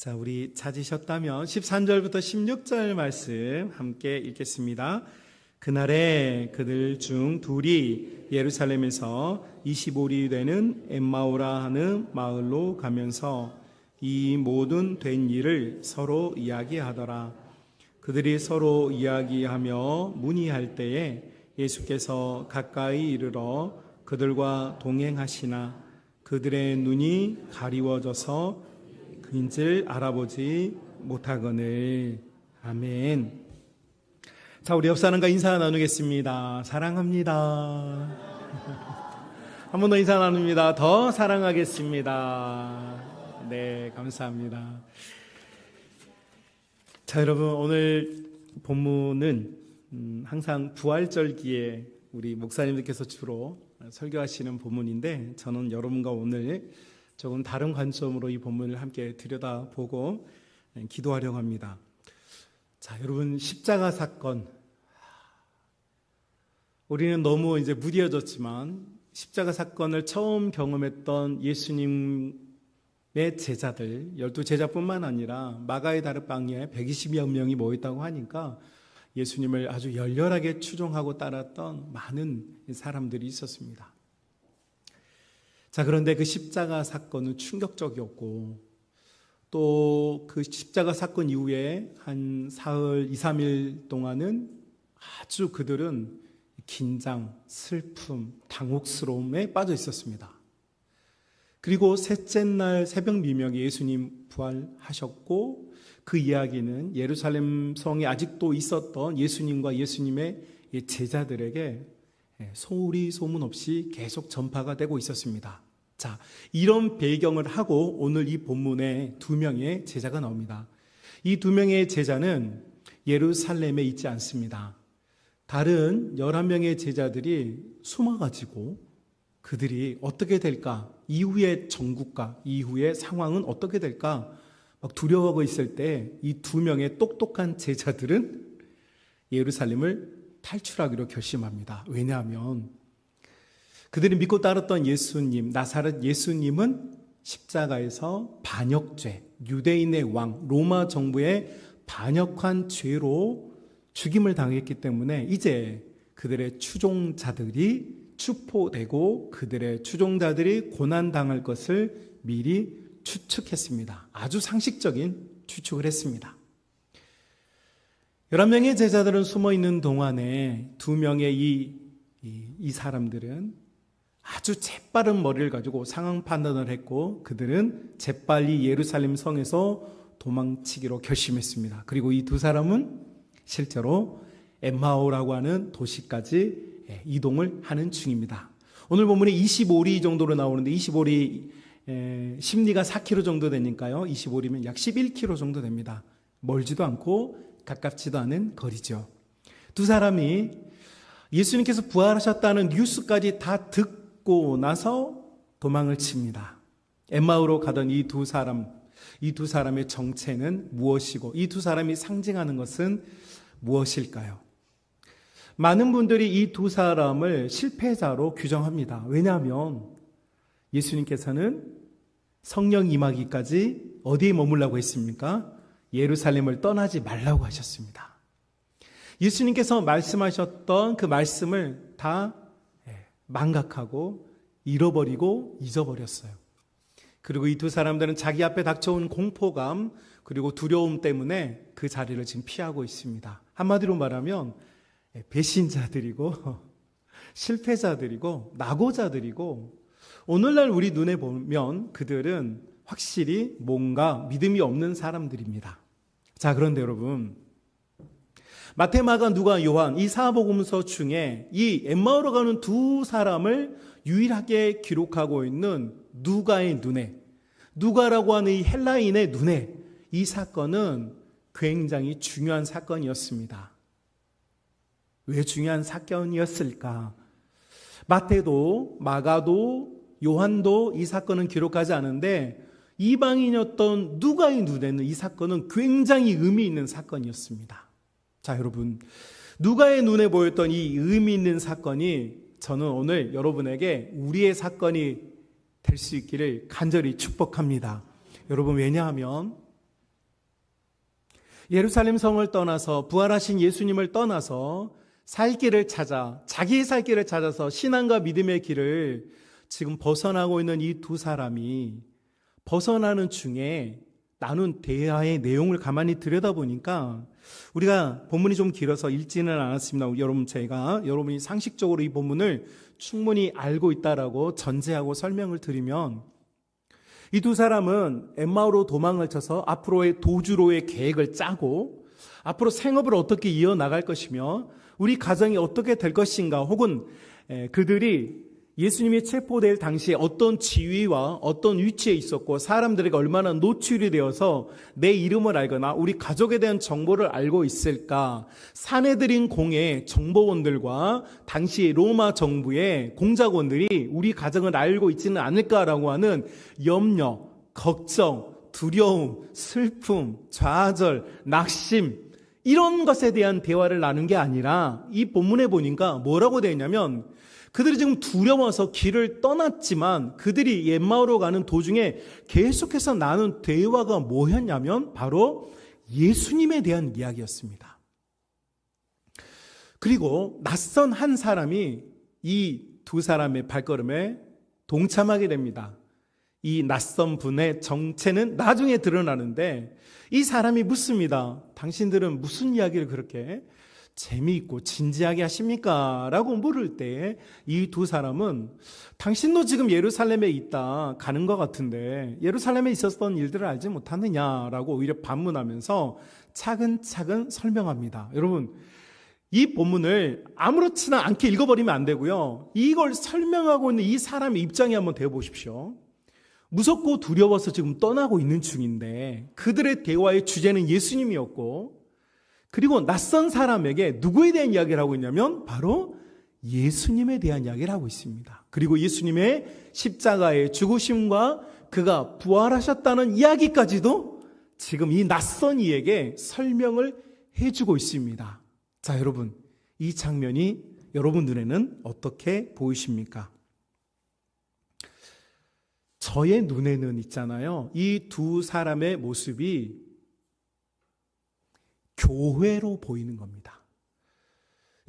자, 우리 찾으셨다면 13절부터 16절 말씀 함께 읽겠습니다. 그날에 그들 중 둘이 예루살렘에서 25리 되는 엠마오라 하는 마을로 가면서 이 모든 된 일을 서로 이야기하더라. 그들이 서로 이야기하며 문의할 때에 예수께서 가까이 이르러 그들과 동행하시나 그들의 눈이 가리워져서 그인줄 알아보지 못하거늘. 아멘. 자, 우리 옆 사람과 인사 나누겠습니다. 사랑합니다. 한 번 더 인사 나눕니다. 더 사랑하겠습니다. 네, 감사합니다. 자, 여러분, 오늘 본문은 항상 부활절기에 우리 목사님들께서 주로 설교하시는 본문인데, 저는 여러분과 오늘 조금 다른 관점으로 이 본문을 함께 들여다보고 기도하려고 합니다. 자, 여러분, 십자가 사건, 우리는 너무 이제 무뎌졌지만 십자가 사건을 처음 경험했던 예수님의 제자들, 12제자뿐만 아니라 마가의 다락방에 120여 명이 모였다고 하니까 예수님을 아주 열렬하게 추종하고 따랐던 많은 사람들이 있었습니다. 자, 그런데 그 십자가 사건은 충격적이었고, 또 그 십자가 사건 이후에 한 사흘, 2, 3일 동안은 아주 그들은 긴장, 슬픔, 당혹스러움에 빠져 있었습니다. 그리고 셋째 날 새벽 미명에 예수님 부활하셨고, 그 이야기는 예루살렘 성에 아직도 있었던 예수님과 예수님의 제자들에게 소리 소문 없이 계속 전파가 되고 있었습니다. 자, 이런 배경을 하고 오늘 이 본문에 2명의 제자가 나옵니다. 이 2명의 제자는 예루살렘에 있지 않습니다. 다른 11명의 제자들이 숨어가지고 그들이 어떻게 될까? 이후의 정국과 이후의 상황은 어떻게 될까? 막 두려워하고 있을 때 이 2명의 똑똑한 제자들은 예루살렘을 탈출하기로 결심합니다. 왜냐하면 그들이 믿고 따랐던 예수님, 나사렛 예수님은 십자가에서 반역죄, 유대인의 왕, 로마 정부의 반역한 죄로 죽임을 당했기 때문에 이제 그들의 추종자들이 추포되고 그들의 추종자들이 고난당할 것을 미리 추측했습니다. 아주 상식적인 추측을 했습니다. 11명의 제자들은 숨어있는 동안에 2명의 이 사람들은 아주 재빠른 머리를 가지고 상황 판단을 했고, 그들은 재빨리 예루살렘 성에서 도망치기로 결심했습니다. 그리고 이 2 사람은 실제로 엠마오라고 하는 도시까지 이동을 하는 중입니다. 오늘 본문에 25리 정도로 나오는데 25리 심리가 4km 정도 되니까요. 25리면 약 11km 정도 됩니다. 멀지도 않고 가깝지도 않은 거리죠. 2 사람이 예수님께서 부활하셨다는 뉴스까지 다 듣고 나서 도망을 칩니다. 엠마오로 가던 이 2 사람의 정체는 무엇이고 이 2 사람이 상징하는 것은 무엇일까요? 많은 분들이 이 2 사람을 실패자로 규정합니다. 왜냐하면 예수님께서는 성령 임하기까지 어디에 머물라고 했습니까? 예루살렘을 떠나지 말라고 하셨습니다. 예수님께서 말씀하셨던 그 말씀을 다 망각하고 잃어버리고 잊어버렸어요. 그리고 이 2 사람들은 자기 앞에 닥쳐온 공포감 그리고 두려움 때문에 그 자리를 지금 피하고 있습니다. 한마디로 말하면 배신자들이고 실패자들이고 낙오자들이고, 오늘날 우리 눈에 보면 그들은 확실히 뭔가 믿음이 없는 사람들입니다. 자, 그런데 여러분, 마태, 마가, 누가, 요한 이 4복음서 중에 이 엠마오로 가는 2 사람을 유일하게 기록하고 있는 누가의 눈에, 누가라고 하는 이 헬라인의 눈에 이 사건은 굉장히 중요한 사건이었습니다. 왜 중요한 사건이었을까? 마태도 마가도 요한도 이 사건은 기록하지 않은데 이방인이었던 누가의 눈에는 이 사건은 굉장히 의미 있는 사건이었습니다. 자, 여러분, 누가의 눈에 보였던 이 의미 있는 사건이 저는 오늘 여러분에게 우리의 사건이 될 수 있기를 간절히 축복합니다. 여러분, 왜냐하면 예루살렘 성을 떠나서 부활하신 예수님을 떠나서 살 길을 찾아 자기의 살 길을 찾아서 신앙과 믿음의 길을 지금 벗어나고 있는 이 두 사람이 벗어나는 중에 나눈 대화의 내용을 가만히 들여다보니까 우리가 본문이 좀 길어서 읽지는 않았습니다. 여러분이 상식적으로 이 본문을 충분히 알고 있다라고 전제하고 설명을 드리면 이 두 사람은 엠마오로 도망을 쳐서 앞으로의 도주로의 계획을 짜고 앞으로 생업을 어떻게 이어나갈 것이며 우리 가정이 어떻게 될 것인가 혹은 그들이 예수님이 체포될 당시에 어떤 지위와 어떤 위치에 있었고 사람들에게 얼마나 노출이 되어서 내 이름을 알거나 우리 가족에 대한 정보를 알고 있을까. 사내들인 공의 정보원들과 당시 로마 정부의 공작원들이 우리 가정을 알고 있지는 않을까라고 하는 염려, 걱정, 두려움, 슬픔, 좌절, 낙심 이런 것에 대한 대화를 나눈 게 아니라 이 본문에 보니까 뭐라고 되어 있냐면 그들이 지금 두려워서 길을 떠났지만 그들이 엠마오로 가는 도중에 계속해서 나눈 대화가 뭐였냐면 바로 예수님에 대한 이야기였습니다. 그리고 낯선 한 사람이 이 두 사람의 발걸음에 동참하게 됩니다. 이 낯선 분의 정체는 나중에 드러나는데 이 사람이 묻습니다. 당신들은 무슨 이야기를 그렇게 재미있고 진지하게 하십니까? 라고 물을 때 이 두 사람은 당신도 지금 예루살렘에 있다 가는 것 같은데 예루살렘에 있었던 일들을 알지 못하느냐라고 오히려 반문하면서 차근차근 설명합니다. 여러분 이 본문을 아무렇지나 않게 읽어버리면 안 되고요. 이걸 설명하고 있는 이 사람의 입장에 한번 대보십시오. 무섭고 두려워서 지금 떠나고 있는 중인데 그들의 대화의 주제는 예수님이었고 그리고 낯선 사람에게 누구에 대한 이야기를 하고 있냐면 바로 예수님에 대한 이야기를 하고 있습니다. 그리고 예수님의 십자가의 죽으심과 그가 부활하셨다는 이야기까지도 지금 이 낯선 이에게 설명을 해주고 있습니다. 자, 여러분, 이 장면이 여러분 눈에는 어떻게 보이십니까? 저의 눈에는 있잖아요. 이 두 사람의 모습이 교회로 보이는 겁니다.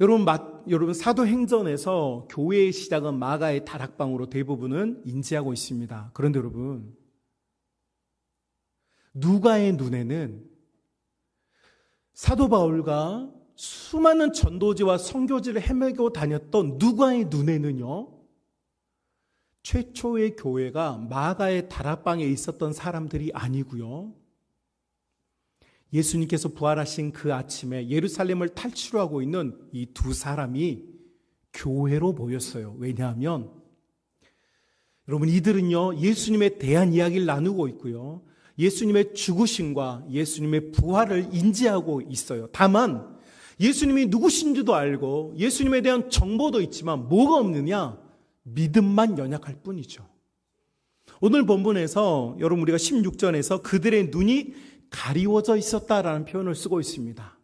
여러분 사도행전에서 교회의 시작은 마가의 다락방으로 대부분은 인지하고 있습니다. 그런데 여러분 누가의 눈에는 사도 바울과 수많은 전도지와 선교지를 헤매고 다녔던 누가의 눈에는요 최초의 교회가 마가의 다락방에 있었던 사람들이 아니고요 예수님께서 부활하신 그 아침에 예루살렘을 탈출하고 있는 이 두 사람이 교회로 보였어요. 왜냐하면 여러분 이들은요 예수님에 대한 이야기를 나누고 있고요 예수님의 죽으심과 예수님의 부활을 인지하고 있어요. 다만 예수님이 누구신지도 알고 예수님에 대한 정보도 있지만 뭐가 없느냐? 믿음만 연약할 뿐이죠. 오늘 본문에서 여러분 우리가 16절에서 그들의 눈이 가리워져 있었다라는 표현을 쓰고 있습니다.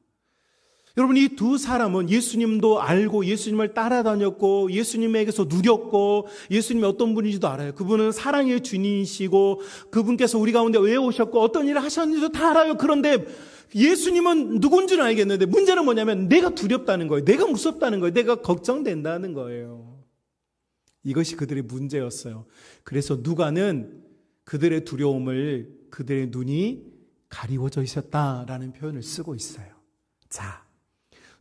여러분 이 두 사람은 예수님도 알고 예수님을 따라다녔고 예수님에게서 누렸고 예수님이 어떤 분인지도 알아요. 그분은 사랑의 주님이시고 그분께서 우리 가운데 왜 오셨고 어떤 일을 하셨는지도 다 알아요. 그런데 예수님은 누군지는 알겠는데 문제는 뭐냐면 내가 두렵다는 거예요. 내가 무섭다는 거예요. 내가 걱정된다는 거예요. 이것이 그들의 문제였어요. 그래서 누가는 그들의 두려움을 그들의 눈이 가리워져 있었다라는 표현을 쓰고 있어요. 자,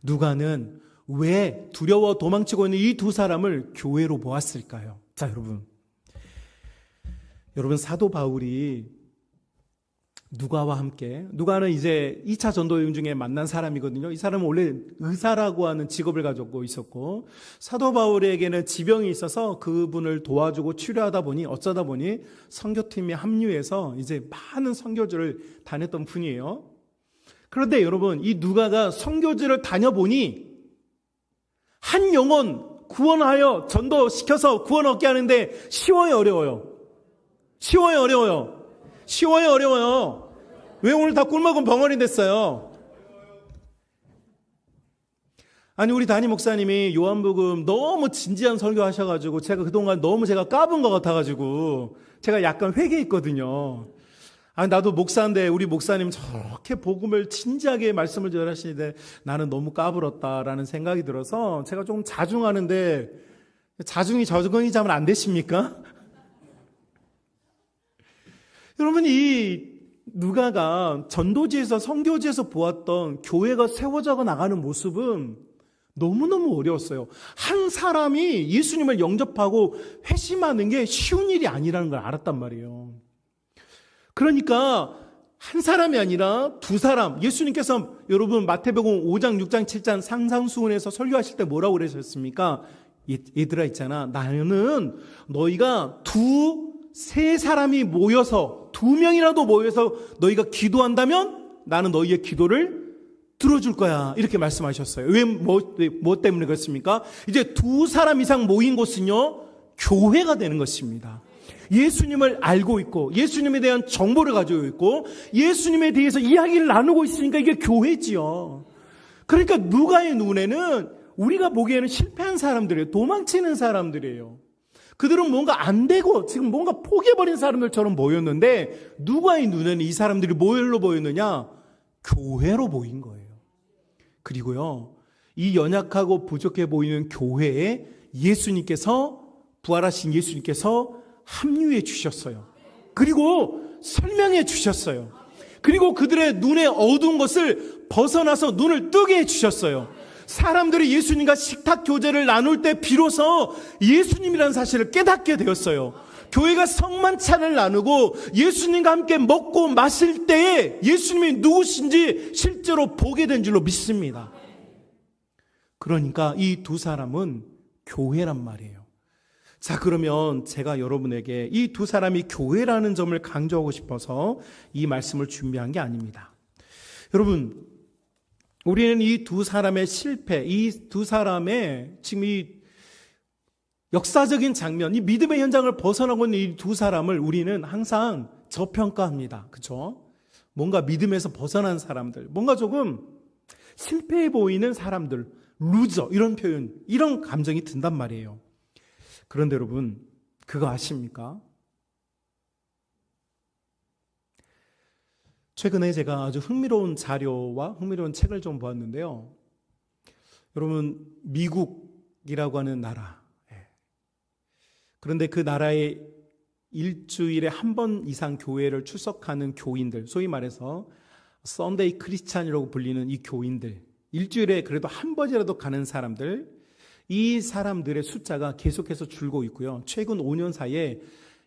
누가는 왜 두려워 도망치고 있는 이 두 사람을 교회로 보았을까요? 자, 여러분 사도 바울이 누가와 함께 누가는 이제 2차 전도 여행 중에 만난 사람이거든요. 이 사람은 원래 의사라고 하는 직업을 가지고 있었고 사도 바울에게는 지병이 있어서 그분을 도와주고 치료하다 보니 어쩌다 보니 선교팀에 합류해서 이제 많은 선교지를 다녔던 분이에요. 그런데 여러분 이 누가가 선교지를 다녀보니 한 영혼 구원하여 전도시켜서 구원 얻게 하는데 쉬워요 어려워요? 쉬워요 어려워요? 왜 오늘 다 꿀먹은 벙어리 됐어요? 아니 우리 담임 목사님이 요한복음 너무 진지한 설교하셔가지고 제가 그동안 너무 제가 까분 것 같아가지고 제가 약간 회개했거든요. 나도 목사인데 우리 목사님 저렇게 복음을 진지하게 말씀을 전하시는데 나는 너무 까불었다라는 생각이 들어서 제가 좀 자중하는데, 자중이 적응이자면 안 되십니까? 여러분, 이 누가가 전도지에서 선교지에서 보았던 교회가 세워져 나가는 모습은 너무너무 어려웠어요. 한 사람이 예수님을 영접하고 회심하는 게 쉬운 일이 아니라는 걸 알았단 말이에요. 그러니까 한 사람이 아니라 두 사람, 예수님께서 여러분 마태복음 5장, 6장, 7장 상상수훈에서 설교하실 때 뭐라고 그러셨습니까? 얘들아 있잖아, 나는 너희가 세 사람이 모여서, 2명이라도 모여서 너희가 기도한다면 나는 너희의 기도를 들어줄 거야, 이렇게 말씀하셨어요. 뭐 때문에 그렇습니까? 이제 2사람 이상 모인 곳은요, 교회가 되는 것입니다. 예수님을 알고 있고 예수님에 대한 정보를 가지고 있고 예수님에 대해서 이야기를 나누고 있으니까 이게 교회지요. 그러니까 누가의 눈에는 우리가 보기에는 실패한 사람들이에요. 도망치는 사람들이에요. 그들은 뭔가 안 되고 지금 뭔가 포기해버린 사람들처럼 보였는데 누가의 눈에는 이 사람들이 뭘로 보였느냐? 교회로 보인 거예요. 그리고요, 이 연약하고 부족해 보이는 교회에 부활하신 예수님께서 합류해 주셨어요. 그리고 설명해 주셨어요. 그리고 그들의 눈에 어두운 것을 벗어나서 눈을 뜨게 해 주셨어요. 사람들이 예수님과 식탁 교제를 나눌 때 비로소 예수님이라는 사실을 깨닫게 되었어요. 교회가 성만찬을 나누고 예수님과 함께 먹고 마실 때에 예수님이 누구신지 실제로 보게 된 줄로 믿습니다. 그러니까 이 2사람은 교회란 말이에요. 자, 그러면 제가 여러분에게 이 2사람이 교회라는 점을 강조하고 싶어서 이 말씀을 준비한 게 아닙니다. 여러분, 우리는 이 2사람의 실패, 이 2사람의 지금 이 역사적인 장면, 이 믿음의 현장을 벗어나고 있는 이 2사람을 우리는 항상 저평가합니다. 그렇죠? 뭔가 믿음에서 벗어난 사람들, 뭔가 조금 실패해 보이는 사람들, 루저, 이런 표현, 이런 감정이 든단 말이에요. 그런데 여러분, 그거 아십니까? 최근에 제가 아주 흥미로운 자료와 흥미로운 책을 좀 보았는데요. 여러분, 미국이라고 하는 나라. 그런데 그 나라에 일주일에 한 번 이상 교회를 출석하는 교인들, 소위 말해서 썬데이 크리스찬이라고 불리는 이 교인들, 일주일에 그래도 한 번이라도 가는 사람들, 이 사람들의 숫자가 계속해서 줄고 있고요. 최근 5년 사이에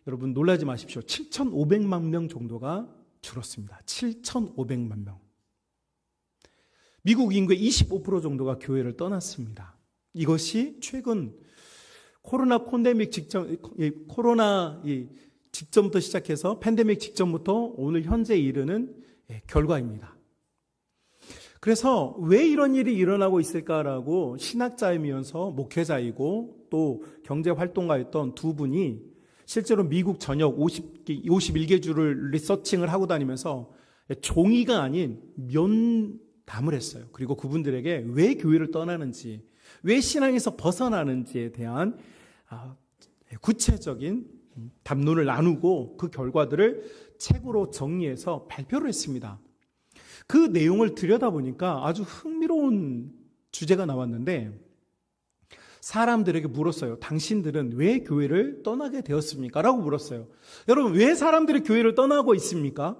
여러분 놀라지 마십시오. 7,500만 명 정도가 줄었습니다. 7,500만 명. 미국 인구의 25% 정도가 교회를 떠났습니다. 이것이 최근 코로나 직전부터 시작해서 팬데믹 직전부터 오늘 현재에 이르는 결과입니다. 그래서 왜 이런 일이 일어나고 있을까라고 신학자이면서 목회자이고 또 경제활동가였던 두 분이 실제로 미국 전역 51개주를 리서칭을 하고 다니면서 종이가 아닌 면담을 했어요. 그리고 그분들에게 왜 교회를 떠나는지, 왜 신앙에서 벗어나는지에 대한 구체적인 담론을 나누고 그 결과들을 책으로 정리해서 발표를 했습니다. 그 내용을 들여다보니까 아주 흥미로운 주제가 나왔는데 사람들에게 물었어요. 당신들은 왜 교회를 떠나게 되었습니까? 라고 물었어요. 여러분, 왜 사람들이 교회를 떠나고 있습니까?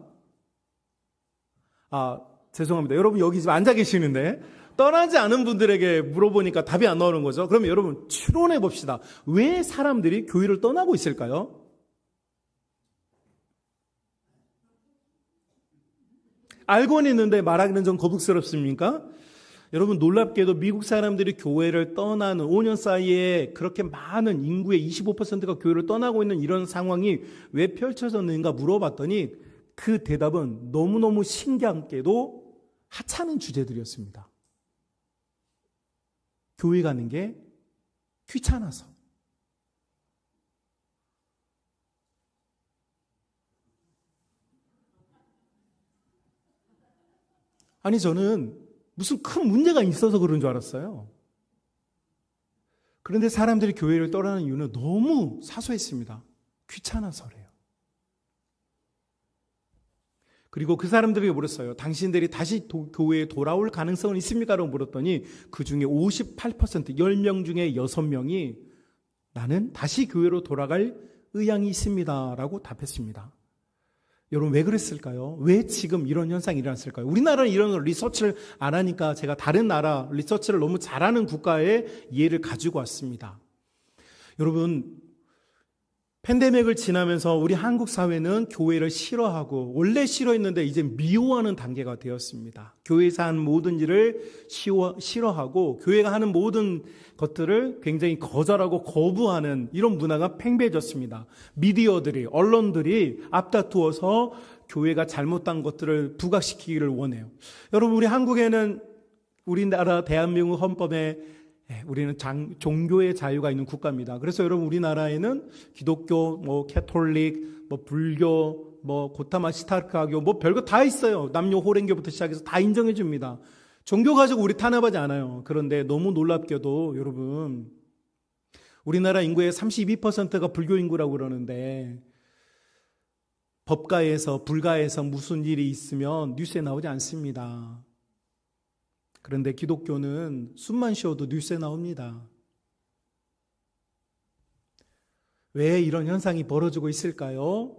죄송합니다. 여러분 여기 지금 앉아 계시는데 떠나지 않은 분들에게 물어보니까 답이 안 나오는 거죠. 그러면 여러분 추론해 봅시다. 왜 사람들이 교회를 떠나고 있을까요? 알고는 있는데 말하기는 좀 거북스럽습니까? 여러분 놀랍게도 미국 사람들이 교회를 떠나는 5년 사이에 그렇게 많은 인구의 25%가 교회를 떠나고 있는 이런 상황이 왜 펼쳐졌는가 물어봤더니 그 대답은 너무너무 신기하게도 하찮은 주제들이었습니다. 교회 가는 게 귀찮아서. 아니 저는 무슨 큰 문제가 있어서 그런 줄 알았어요. 그런데 사람들이 교회를 떠나는 이유는 너무 사소했습니다. 귀찮아서래요. 그리고 그 사람들에게 물었어요. 당신들이 다시 교회에 돌아올 가능성은 있습니까? 라고 물었더니 그 중에 58%, 10명 중에 6명이 나는 다시 교회로 돌아갈 의향이 있습니다. 라고 답했습니다. 여러분 왜 그랬을까요? 왜 지금 이런 현상이 일어났을까요? 우리나라는 이런 리서치를 안 하니까 제가 다른 나라 리서치를 너무 잘하는 국가의 예를 가지고 왔습니다. 여러분 팬데믹을 지나면서 우리 한국 사회는 교회를 싫어하고 원래 싫어했는데 이제 미워하는 단계가 되었습니다. 교회에서 하는 모든 일을 싫어하고 교회가 하는 모든 것들을 굉장히 거절하고 거부하는 이런 문화가 팽배해졌습니다. 미디어들이 언론들이 앞다투어서 교회가 잘못한 것들을 부각시키기를 원해요. 여러분 우리 한국에는 우리나라 대한민국 헌법에 우리는 종교의 자유가 있는 국가입니다. 그래서 여러분 우리나라에는 기독교, 캐톨릭, 불교, 고타마 시타르카교 별거 다 있어요. 남녀 호랭교부터 시작해서 다 인정해 줍니다. 종교 가지고 우리 탄압하지 않아요. 그런데 너무 놀랍게도 여러분 우리나라 인구의 32%가 불교 인구라고 그러는데 법가에서 불가에서 무슨 일이 있으면 뉴스에 나오지 않습니다. 그런데 기독교는 숨만 쉬어도 뉴스에 나옵니다. 왜 이런 현상이 벌어지고 있을까요?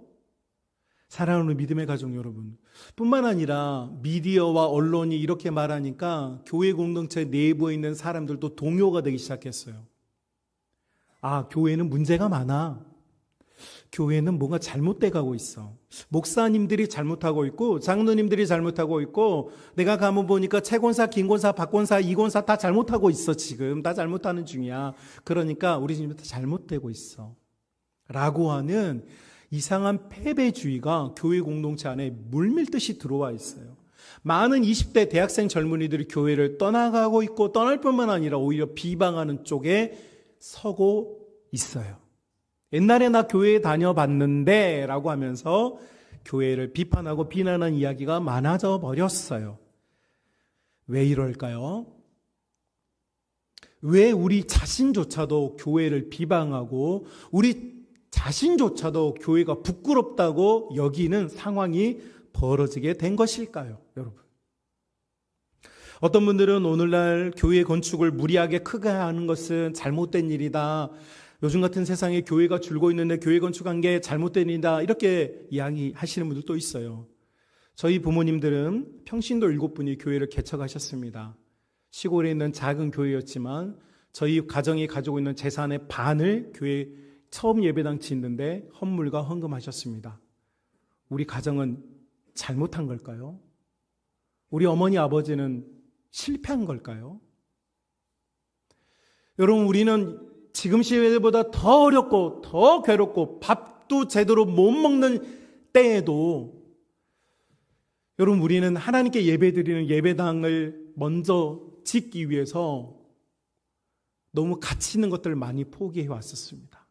사랑하는 믿음의 가족 여러분, 뿐만 아니라 미디어와 언론이 이렇게 말하니까 교회 공동체 내부에 있는 사람들도 동요가 되기 시작했어요. 아, 교회는 문제가 많아. 교회는 뭔가 잘못돼 가고 있어. 목사님들이 잘못하고 있고 장로님들이 잘못하고 있고 내가 가면 보니까 최권사, 김권사, 박권사, 이권사 다 잘못하고 있어. 지금 다 잘못하는 중이야. 그러니까 우리 집이 다 잘못되고 있어 라고 하는 이상한 패배주의가 교회 공동체 안에 물밀듯이 들어와 있어요. 많은 20대 대학생 젊은이들이 교회를 떠나가고 있고 떠날 뿐만 아니라 오히려 비방하는 쪽에 서고 있어요. 옛날에 나 교회에 다녀봤는데 라고 하면서 교회를 비판하고 비난하는 이야기가 많아져 버렸어요. 왜 이럴까요? 왜 우리 자신조차도 교회를 비방하고 우리 자신조차도 교회가 부끄럽다고 여기는 상황이 벌어지게 된 것일까요, 여러분? 어떤 분들은 오늘날 교회 건축을 무리하게 크게 하는 것은 잘못된 일이다. 요즘 같은 세상에 교회가 줄고 있는데 교회 건축한 게 잘못된 일이다. 이렇게 이야기하시는 분들도 있어요. 저희 부모님들은 평신도 7분이 교회를 개척하셨습니다. 시골에 있는 작은 교회였지만 저희 가정이 가지고 있는 재산의 반을 교회 처음 예배당 짓는데 헌물과 헌금하셨습니다. 우리 가정은 잘못한 걸까요? 우리 어머니 아버지는 실패한 걸까요? 여러분 우리는 지금 시대보다 더 어렵고 더 괴롭고 밥도 제대로 못 먹는 때에도 여러분 우리는 하나님께 예배드리는 예배당을 먼저 짓기 위해서 너무 가치 있는 것들을 많이 포기해 왔었습니다.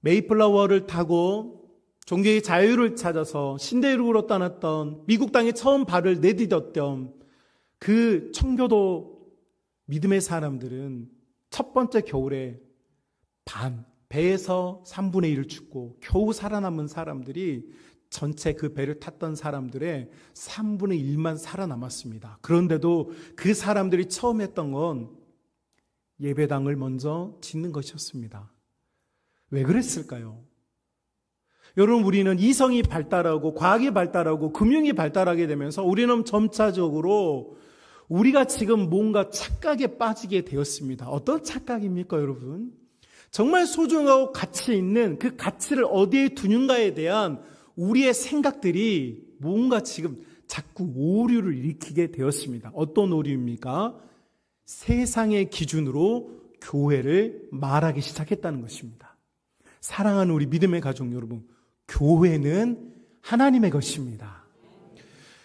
메이플라워를 타고 종교의 자유를 찾아서 신대륙으로 떠났던 미국 땅에 처음 발을 내디뎠던 그 청교도 믿음의 사람들은 첫 번째 겨울에 배에서 3분의 1을 죽고 겨우 살아남은 사람들이 전체 그 배를 탔던 사람들의 3분의 1만 살아남았습니다. 그런데도 그 사람들이 처음 했던 건 예배당을 먼저 짓는 것이었습니다. 왜 그랬을까요? 여러분 우리는 이성이 발달하고 과학이 발달하고 금융이 발달하게 되면서 우리는 점차적으로 우리가 지금 뭔가 착각에 빠지게 되었습니다. 어떤 착각입니까, 여러분? 정말 소중하고 가치 있는 그 가치를 어디에 두는가에 대한 우리의 생각들이 뭔가 지금 자꾸 오류를 일으키게 되었습니다. 어떤 오류입니까? 세상의 기준으로 교회를 말하기 시작했다는 것입니다. 사랑하는 우리 믿음의 가족 여러분, 교회는 하나님의 것입니다.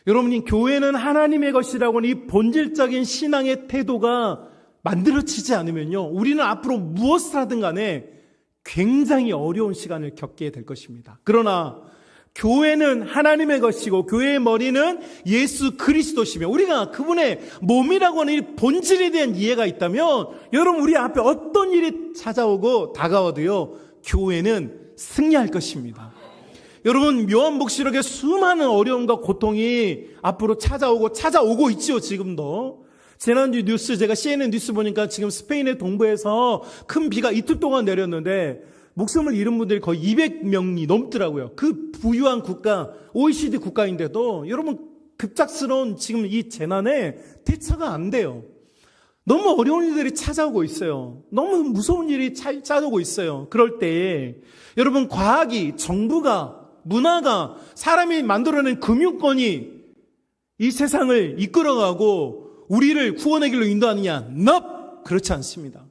여러분이 교회는 하나님의 것이라고 하는 이 본질적인 신앙의 태도가 만들어지지 않으면요, 우리는 앞으로 무엇을 하든 간에 굉장히 어려운 시간을 겪게 될 것입니다. 그러나 교회는 하나님의 것이고 교회의 머리는 예수 그리스도시며 우리가 그분의 몸이라고 하는 이 본질에 대한 이해가 있다면 여러분 우리 앞에 어떤 일이 찾아오고 다가와도요, 교회는 승리할 것입니다. 여러분, 요한복시록에 수많은 어려움과 고통이 앞으로 찾아오고 있지요, 지금도. 지난주 뉴스, 제가 CNN 뉴스 보니까 지금 스페인의 동부에서 큰 비가 이틀 동안 내렸는데 목숨을 잃은 분들이 거의 200명이 넘더라고요. 그 부유한 국가, OECD 국가인데도 여러분, 급작스러운 지금 이 재난에 대처가 안 돼요. 너무 어려운 일들이 찾아오고 있어요. 너무 무서운 일이 찾아오고 있어요. 그럴 때 여러분, 과학이, 정부가, 문화가, 사람이 만들어낸 금융권이 이 세상을 이끌어가고 우리를 구원의 길로 인도하느냐? No! 그렇지 않습니다.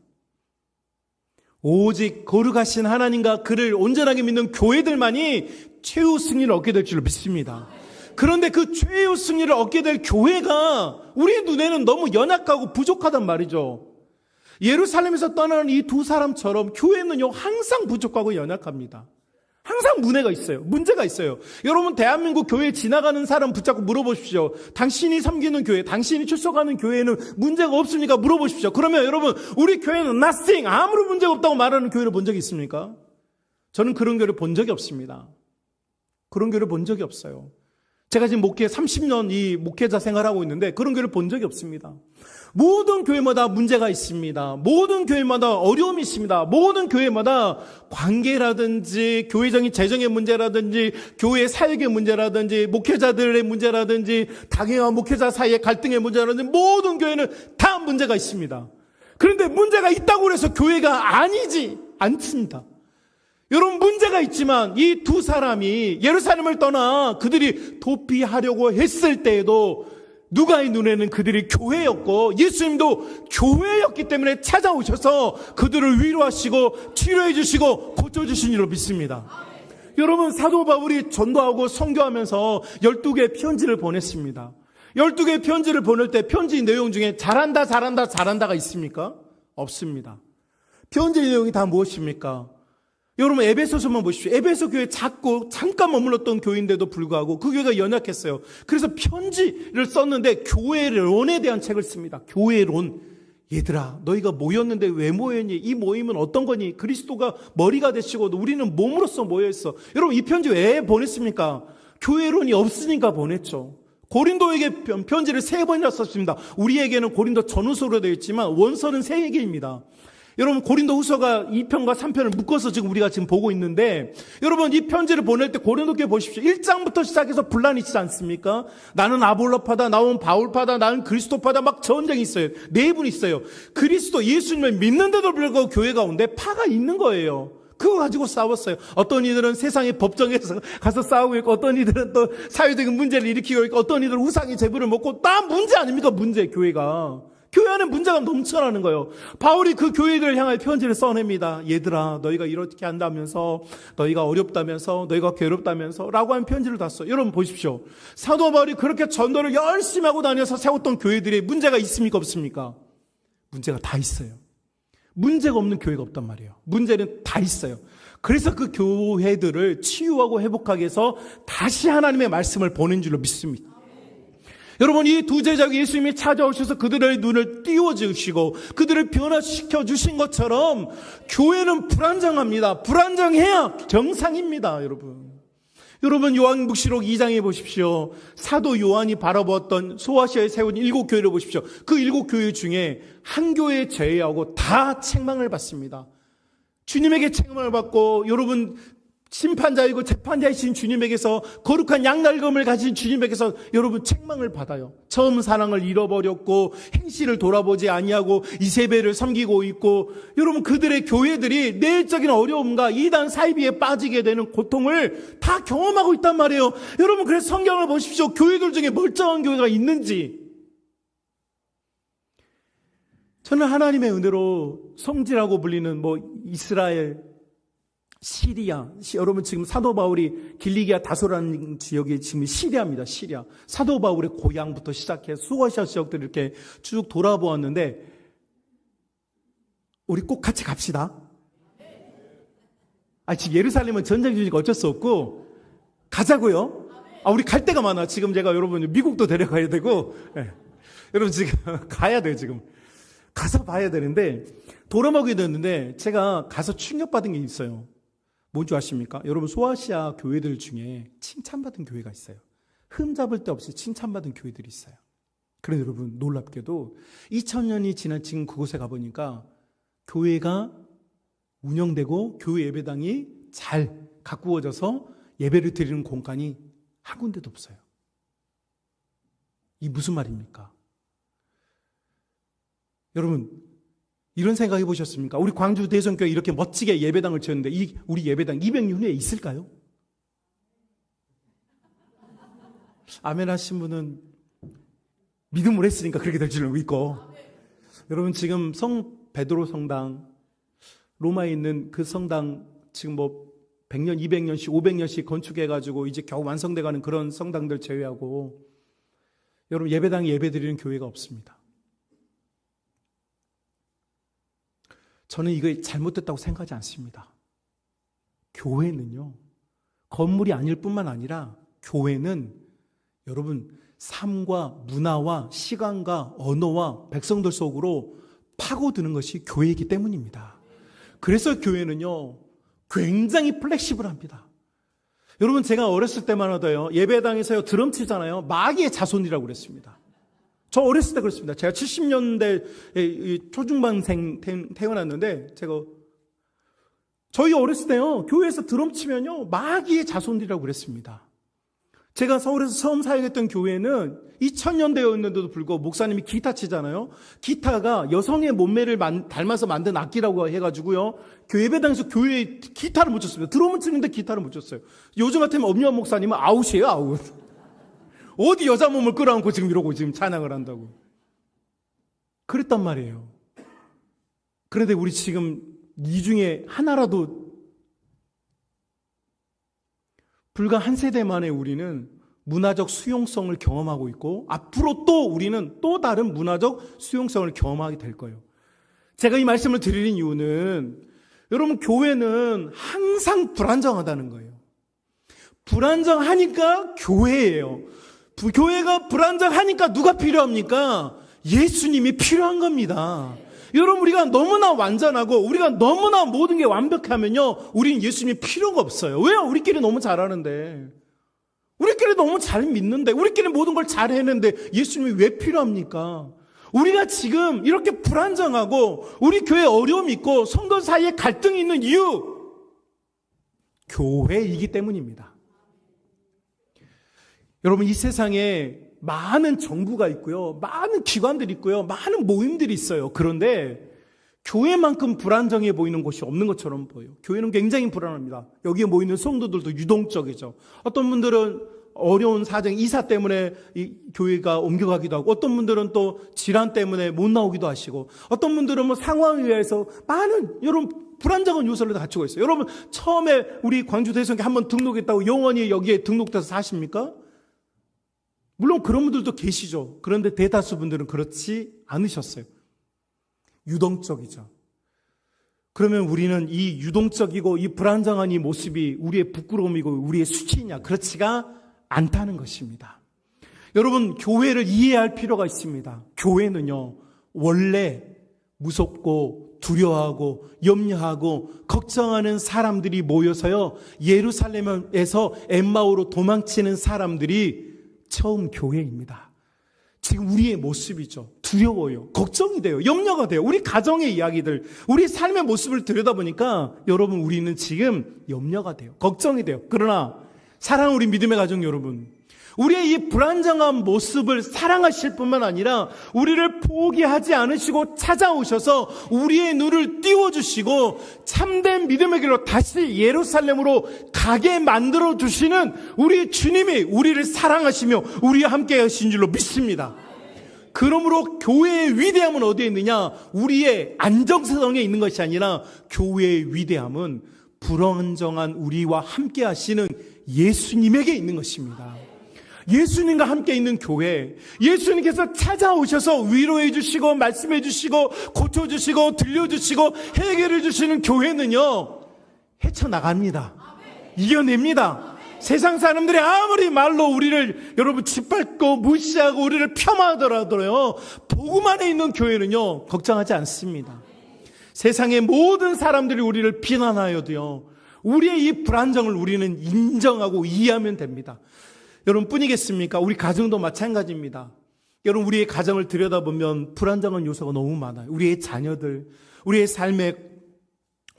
오직 거룩하신 하나님과 그를 온전하게 믿는 교회들만이 최후 승리를 얻게 될 줄로 믿습니다. 그런데 그 최후 승리를 얻게 될 교회가 우리 눈에는 너무 연약하고 부족하단 말이죠. 예루살렘에서 떠나는 이 두 사람처럼 교회는요, 항상 부족하고 연약합니다. 항상 문제가 있어요. 여러분, 대한민국 교회에 지나가는 사람 붙잡고 물어보십시오. 당신이 섬기는 교회, 당신이 출석하는 교회에는 문제가 없습니까? 물어보십시오. 그러면 여러분, 우리 교회는 nothing, 아무런 문제가 없다고 말하는 교회를 본 적이 있습니까? 저는 그런 교회를 본 적이 없습니다. 그런 교회를 본 적이 없어요. 제가 지금 30년 이 목회자 생활하고 있는데 그런 교회를 본 적이 없습니다. 모든 교회마다 문제가 있습니다. 모든 교회마다 어려움이 있습니다. 모든 교회마다 관계라든지 교회적인 재정의 문제라든지 교회 사역의 문제라든지 목회자들의 문제라든지 당회와 목회자 사이의 갈등의 문제라든지 모든 교회는 다 문제가 있습니다. 그런데 문제가 있다고 해서 교회가 아니지 않습니다. 여러분, 문제가 있지만 이 두 사람이 예루살렘을 떠나 그들이 도피하려고 했을 때에도 누가의 눈에는 그들이 교회였고 예수님도 교회였기 때문에 찾아오셔서 그들을 위로하시고 치료해 주시고 고쳐주신 줄로 믿습니다. 여러분, 사도 바울이 전도하고 선교하면서 12개의 편지를 보냈습니다. 12개의 편지를 보낼 때 편지 내용 중에 잘한다가 있습니까? 없습니다. 편지 내용이 다 무엇입니까? 여러분, 에베소서만 보십시오. 에베소 교회 작고 잠깐 머물렀던 교회인데도 불구하고 그 교회가 연약했어요. 그래서 편지를 썼는데 교회론에 대한 책을 씁니다. 교회론. 얘들아, 너희가 모였는데 왜 모였니? 이 모임은 어떤 거니? 그리스도가 머리가 되시고 우리는 몸으로서 모여있어. 여러분, 이 편지 왜 보냈습니까? 교회론이 없으니까 보냈죠. 고린도에게 편지를 3번이나 썼습니다. 우리에게는 고린도 전후서로 되어 있지만 원서는 3개입니다. 여러분, 고린도 후서가 2편과 3편을 묶어서 우리가 지금 보고 있는데, 여러분, 이 편지를 보낼 때 고린도 교회 보십시오. 1장부터 시작해서 분란이 있지 않습니까? 나는 아볼로파다, 나는 바울파다, 나는 그리스도파다, 막 전쟁이 있어요. 4분 있어요. 그리스도 예수님을 믿는데도 불구하고 교회 가운데 파가 있는 거예요. 그거 가지고 싸웠어요. 어떤 이들은 세상의 법정에서 가서 싸우고 있고, 어떤 이들은 또 사회적인 문제를 일으키고 있고, 어떤 이들은 우상의 제물을 먹고, 다 문제 아닙니까? 문제, 교회가. 교회 안에 문제가 넘쳐나는 거예요. 바울이 그 교회들을 향해 편지를 써냅니다. 얘들아, 너희가 이렇게 한다면서, 너희가 어렵다면서, 너희가 괴롭다면서 라고 하는 편지를 다 써요. 여러분 보십시오. 사도 바울이 그렇게 전도를 열심히 하고 다녀서 세웠던 교회들이 문제가 있습니까? 없습니까? 문제가 다 있어요. 문제가 없는 교회가 없단 말이에요. 문제는 다 있어요. 그래서 그 교회들을 치유하고 회복하기 위해서 다시 하나님의 말씀을 보낸 줄로 믿습니다. 여러분, 이 두 제자가 예수님이 찾아오셔서 그들의 눈을 띄워주시고 그들을 변화시켜 주신 것처럼 교회는 불안정합니다. 불안정해야 정상입니다, 여러분. 여러분, 요한복시록 2장에 보십시오. 사도 요한이 바라보았던 소아시아에 세운 7교회를 보십시오. 그 7교회 중에 한 교회에 제외하고 다 책망을 받습니다. 주님에게 책망을 받고, 여러분, 심판자이고 재판자이신 주님에게서, 거룩한 양날검을 가진 주님에게서 여러분 책망을 받아요. 처음 사랑을 잃어버렸고 행실을 돌아보지 아니하고 이세벨을 섬기고 있고, 여러분, 그들의 교회들이 내적인 어려움과 이단 사이비에 빠지게 되는 고통을 다 경험하고 있단 말이에요. 여러분, 그래서 성경을 보십시오. 교회들 중에 멀쩡한 교회가 있는지. 저는 하나님의 은혜로 성지라고 불리는 이스라엘, 시리아, 여러분 지금 사도 바울이 길리기아 다소라는 지역이 지금 시리아입니다. 시리아. 사도 바울의 고향부터 시작해서 소아시아 지역들을 이렇게 쭉 돌아보았는데, 우리 꼭 같이 갑시다. 지금 예루살렘은 전쟁 중이니까 어쩔 수 없고 가자고요. 우리 갈 데가 많아. 지금 제가 여러분 미국도 데려가야 되고, 여러분 지금 가야 돼요. 지금 가서 봐야 되는데, 돌아보게 됐는데 제가 가서 충격받은 게 있어요. 뭔지 아십니까? 여러분, 소아시아 교회들 중에 칭찬받은 교회가 있어요. 흠잡을 데 없이 칭찬받은 교회들이 있어요. 그런데 여러분, 놀랍게도 2000년이 지난 지금 그곳에 가보니까 교회가 운영되고 교회 예배당이 잘 가꾸어져서 예배를 드리는 공간이 한 군데도 없어요. 이 무슨 말입니까? 여러분, 이런 생각 해보셨습니까? 우리 광주 대성교회 이렇게 멋지게 예배당을 지었는데 우리 예배당 200년 후에 있을까요? 아멘 하신 분은 믿음을 했으니까 그렇게 될 줄을 믿고, 여러분, 지금 성 베드로 성당, 로마에 있는 그 성당 지금 100년, 200년씩, 500년씩 건축해가지고 이제 겨우 완성돼가는 그런 성당들 제외하고 여러분, 예배당에 예배드리는 교회가 없습니다. 저는 이거 잘못됐다고 생각하지 않습니다. 교회는요, 건물이 아닐 뿐만 아니라 교회는 여러분, 삶과 문화와 시간과 언어와 백성들 속으로 파고드는 것이 교회이기 때문입니다. 그래서 교회는요, 굉장히 플렉시블합니다. 여러분, 제가 어렸을 때만 하도요, 예배당에서요, 드럼 치잖아요. 마귀의 자손이라고 그랬습니다. 저 어렸을 때 그랬습니다. 제가 70년대 초중반생 태어났는데, 저희 어렸을 때요, 교회에서 드럼 치면요, 마귀의 자손이라고 그랬습니다. 제가 서울에서 처음 사역했던 교회는 2000년대였는데도 불구하고 목사님이 기타 치잖아요. 기타가 여성의 몸매를 닮아서 만든 악기라고 해가지고요, 예배당에서 교회에 기타를 못 쳤습니다. 드럼을 치는데 기타를 못 쳤어요. 요즘 같으면 엄니와 목사님은 아웃이에요, 아웃. 어디 여자 몸을 끌어안고 지금 이러고 지금 찬양을 한다고. 그랬단 말이에요. 그런데 우리 지금 이 중에 하나라도, 불과 한 세대 만에 우리는 문화적 수용성을 경험하고 있고, 앞으로 또 우리는 또 다른 문화적 수용성을 경험하게 될 거예요. 제가 이 말씀을 드리는 이유는, 여러분, 교회는 항상 불안정하다는 거예요. 불안정하니까 교회예요. 교회가 불안정하니까 누가 필요합니까? 예수님이 필요한 겁니다. 여러분, 우리가 너무나 완전하고 우리가 너무나 모든 게 완벽하면요, 우리는 예수님이 필요가 없어요. 왜요? 우리끼리 너무 잘하는데, 우리끼리 너무 잘 믿는데, 우리끼리 모든 걸 잘 해내는데 예수님이 왜 필요합니까? 우리가 지금 이렇게 불안정하고 우리 교회에 어려움이 있고 성도 사이에 갈등이 있는 이유, 교회이기 때문입니다. 여러분, 이 세상에 많은 정부가 있고요, 많은 기관들이 있고요, 많은 모임들이 있어요. 그런데 교회만큼 불안정해 보이는 곳이 없는 것처럼 보여요. 교회는 굉장히 불안합니다. 여기에 모이는 성도들도 유동적이죠. 어떤 분들은 어려운 사정, 이사 때문에 이 교회가 옮겨가기도 하고, 어떤 분들은 또 질환 때문에 못 나오기도 하시고, 어떤 분들은 상황에 의해서 많은, 여러분, 불안정한 요소를 다 갖추고 있어요. 여러분, 처음에 우리 광주 대성교회 한번 등록했다고 영원히 여기에 등록돼서 사십니까? 물론 그런 분들도 계시죠. 그런데 대다수 분들은 그렇지 않으셨어요. 유동적이죠. 그러면 우리는 이 유동적이고 이 불안정한 이 모습이 우리의 부끄러움이고 우리의 수치냐? 그렇지가 않다는 것입니다. 여러분, 교회를 이해할 필요가 있습니다. 교회는요, 원래 무섭고 두려워하고 염려하고 걱정하는 사람들이 모여서요, 예루살렘에서 엠마오로 도망치는 사람들이 처음 교회입니다. 지금 우리의 모습이죠. 두려워요. 걱정이 돼요. 염려가 돼요. 우리 가정의 이야기들, 우리 삶의 모습을 들여다보니까 여러분, 우리는 지금 염려가 돼요. 걱정이 돼요. 그러나 사랑하는 우리 믿음의 가정 여러분, 우리의 이 불안정한 모습을 사랑하실 뿐만 아니라 우리를 포기하지 않으시고 찾아오셔서 우리의 눈을 띄워주시고 참된 믿음의 길로 다시 예루살렘으로 가게 만들어 주시는 우리 주님이 우리를 사랑하시며 우리와 함께 하신 줄로 믿습니다. 그러므로 교회의 위대함은 어디에 있느냐? 우리의 안정성에 있는 것이 아니라 교회의 위대함은 불안정한 우리와 함께 하시는 예수님에게 있는 것입니다. 예수님과 함께 있는 교회, 예수님께서 찾아오셔서 위로해 주시고 말씀해 주시고 고쳐주시고 들려주시고 해결해 주시는 교회는요, 헤쳐나갑니다. 이겨냅니다. 세상 사람들이 아무리 말로 우리를 여러분 짓밟고 무시하고 우리를 폄하하더라도요, 복음 안에 있는 교회는요, 걱정하지 않습니다. 세상의 모든 사람들이 우리를 비난하여도요, 우리의 이 불안정을 우리는 인정하고 이해하면 됩니다. 여러분 뿐이겠습니까? 우리 가정도 마찬가지입니다. 여러분 우리의 가정을 들여다보면 불안정한 요소가 너무 많아요. 우리의 자녀들, 우리의 삶의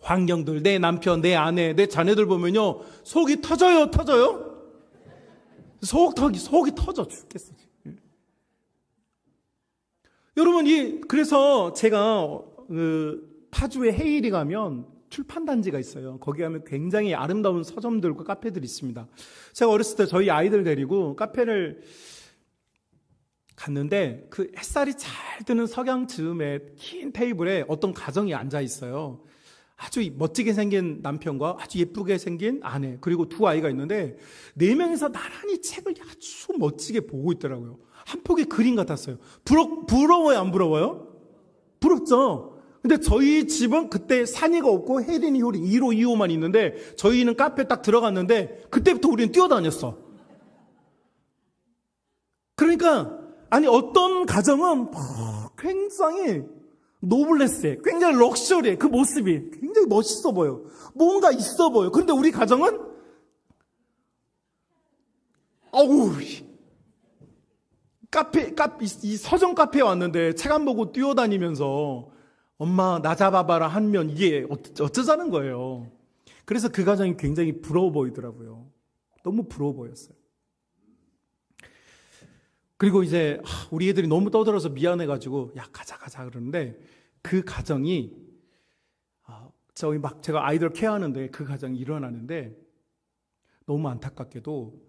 환경들, 내 남편, 내 아내, 내 자녀들 보면요 속이 터져요. 속이 터져 죽겠어. 여러분 그래서 제가 파주에 헤일이 가면 출판단지가 있어요. 거기 가면 굉장히 아름다운 서점들과 카페들이 있습니다. 제가 어렸을 때 저희 아이들 데리고 카페를 갔는데 그 햇살이 잘 드는 석양 즈음에 긴 테이블에 어떤 가정이 앉아 있어요. 아주 멋지게 생긴 남편과 아주 예쁘게 생긴 아내 그리고 두 아이가 있는데 네 명이서 나란히 책을 아주 멋지게 보고 있더라고요. 한 폭의 그림 같았어요. 부러워요 안 부러워요? 부럽죠? 근데 저희 집은 그때 산이가 없고 혜린이 효리 1호 2호만 있는데 저희는 카페 딱 들어갔는데 그때부터 우리는 뛰어다녔어. 그러니까 아니 어떤 가정은 굉장히 노블레스해, 굉장히 럭셔리해. 그 모습이 굉장히 멋있어 보여, 뭔가 있어 보여. 그런데 우리 가정은 이 서점 카페에 왔는데 책 안 보고 뛰어다니면서 엄마 나 잡아봐라 하면 이게 어쩌자는 거예요. 그래서 그 가정이 굉장히 부러워 보이더라고요. 너무 부러워 보였어요. 그리고 이제 우리 애들이 너무 떠들어서 미안해가지고 야 가자 그러는데 그 가정이 저희 막 제가 아이들 케어하는데 그 가정이 일어나는데 너무 안타깝게도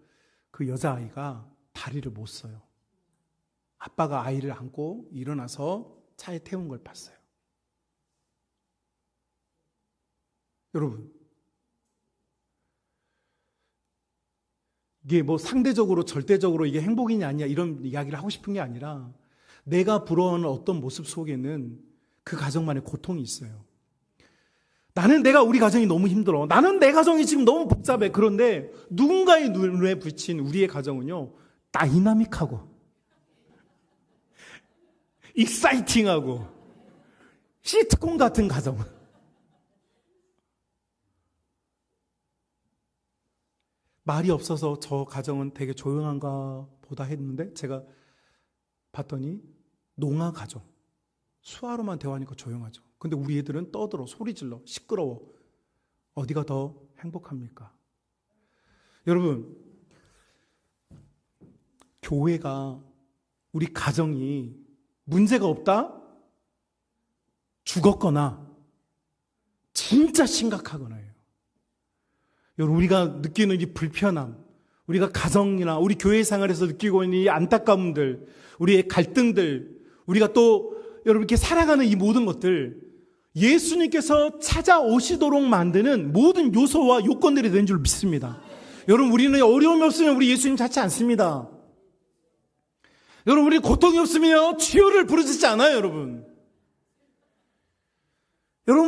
그 여자아이가 다리를 못 써요. 아빠가 아이를 안고 일어나서 차에 태운 걸 봤어요. 여러분 이게 뭐 상대적으로 절대적으로 이게 행복이냐 아니냐 이런 이야기를 하고 싶은 게 아니라 내가 부러워하는 어떤 모습 속에는 그 가정만의 고통이 있어요. 내가 우리 가정이 너무 힘들어. 나는 내 가정이 지금 너무 복잡해. 그런데 누군가의 눈에 붙인 우리의 가정은요 다이나믹하고 익사이팅하고 시트콤 같은 가정. 말이 없어서 저 가정은 되게 조용한가 보다 했는데 제가 봤더니 농아 가정. 수화로만 대화하니까 조용하죠. 근데 우리 애들은 떠들어, 소리 질러, 시끄러워. 어디가 더 행복합니까? 여러분, 교회가, 우리 가정이 문제가 없다? 죽었거나 진짜 심각하거나요. 여러분 우리가 느끼는 이 불편함, 우리가 가정이나 우리 교회 생활에서 느끼고 있는 이 안타까움들, 우리의 갈등들, 우리가 또 여러분 이렇게 살아가는 이 모든 것들 예수님께서 찾아오시도록 만드는 모든 요소와 요건들이 되는 줄 믿습니다. 여러분 우리는 어려움이 없으면 우리 예수님 찾지 않습니다. 여러분 우리 고통이 없으면 주여를 부르짖지 않아요. 여러분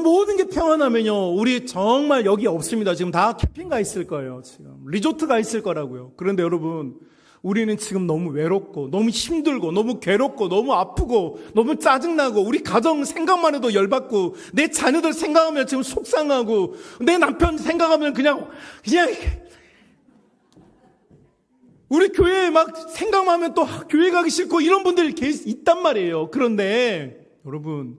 모든 게 평안하면요 우리 정말 여기 없습니다. 지금 다 캠핑 가 있을 거예요. 지금 리조트 가 있을 거라고요. 그런데 여러분 우리는 지금 너무 외롭고 너무 힘들고 너무 괴롭고 너무 아프고 너무 짜증나고 우리 가정 생각만 해도 열받고 내 자녀들 생각하면 지금 속상하고 내 남편 생각하면 그냥 우리 교회에 막 생각만 하면 또 교회 가기 싫고 이런 분들이 있단 말이에요. 그런데 여러분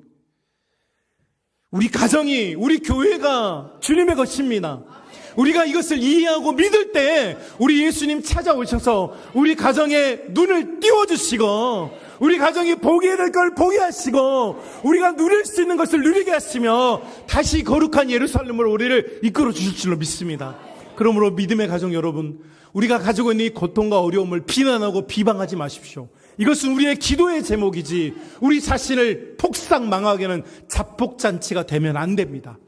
우리 가정이, 우리 교회가 주님의 것입니다. 우리가 이것을 이해하고 믿을 때 우리 예수님 찾아오셔서 우리 가정에 눈을 띄워주시고 우리 가정이 보게 될 걸 보게 하시고 우리가 누릴 수 있는 것을 누리게 하시며 다시 거룩한 예루살렘으로 우리를 이끌어 주실 줄로 믿습니다. 그러므로 믿음의 가정 여러분, 우리가 가지고 있는 이 고통과 어려움을 비난하고 비방하지 마십시오. 이것은 우리의 기도의 제목이지 우리 자신을 폭삭 망하게 하는 자폭잔치가 되면 안 됩니다.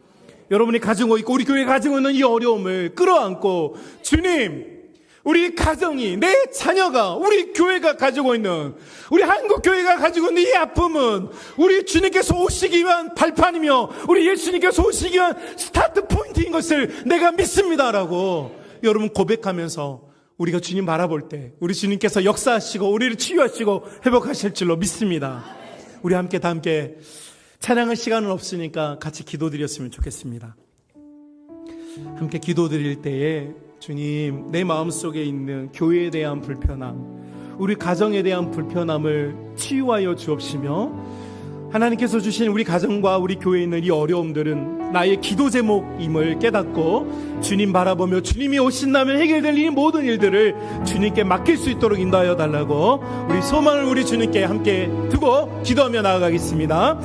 여러분이 가지고 있고 우리 교회가 가지고 있는 이 어려움을 끌어안고 주님, 우리 가정이, 내 자녀가, 우리 교회가 가지고 있는, 우리 한국교회가 가지고 있는 이 아픔은 우리 주님께서 오시기 위한 발판이며 우리 예수님께서 오시기 위한 스타트 포인트인 것을 내가 믿습니다라고 여러분 고백하면서 우리가 주님 바라볼 때 우리 주님께서 역사하시고 우리를 치유하시고 회복하실 줄로 믿습니다. 우리 다 함께 찬양할 시간은 없으니까 같이 기도드렸으면 좋겠습니다. 함께 기도드릴 때에 주님, 내 마음속에 있는 교회에 대한 불편함, 우리 가정에 대한 불편함을 치유하여 주옵시며, 하나님께서 주신 우리 가정과 우리 교회에 있는 이 어려움들은 나의 기도 제목임을 깨닫고 주님 바라보며 주님이 오신다면 해결될 이 모든 일들을 주님께 맡길 수 있도록 인도하여 달라고 우리 소망을 우리 주님께 함께 두고 기도하며 나아가겠습니다.